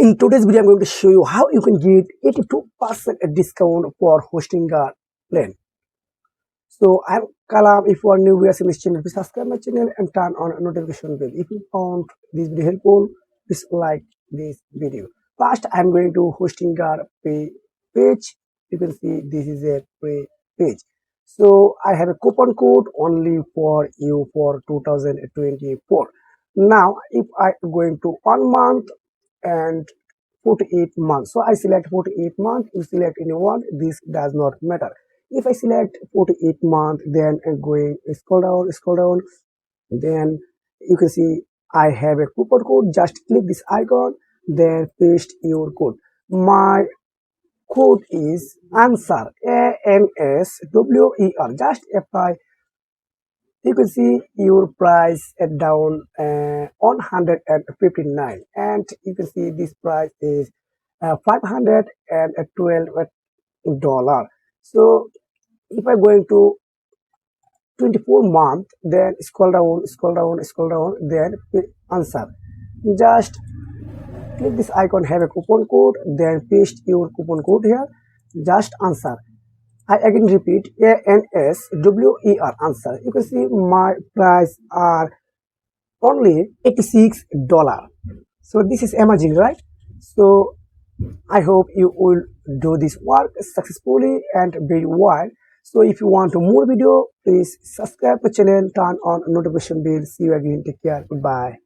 In today's video, I'm going to show you how you can get 82% discount for hosting a plan. So I'm Kalam. If you are new here in this channel, please subscribe my channel and turn on notification bell. If you found this video helpful, please like this video. First, I'm going to hosting a pay page. You can see this is a pay page. So I have a coupon code only for you for 2024. Now, if I going to 1 month and 48 months, so I select 48 months, you select anyone, this does not matter. If I select 48 months, then I'm going scroll down, then you can see I have a coupon code. Just click this icon, then paste your code. My code is answer, ANSWER. Just apply. You can see your price at down 159, and you can see this price is $512. So if I'm going to 24 month, then scroll down, then answer. Just click this icon, have a coupon code, then paste your coupon code here. Just answer. I again repeat, ANSWER, answer. You can see my price are only $86. So this is amazing, right? So I hope you will do this work successfully and very well. So if you want more video, please subscribe the channel, turn on notification bell. See you again. Take care. Goodbye.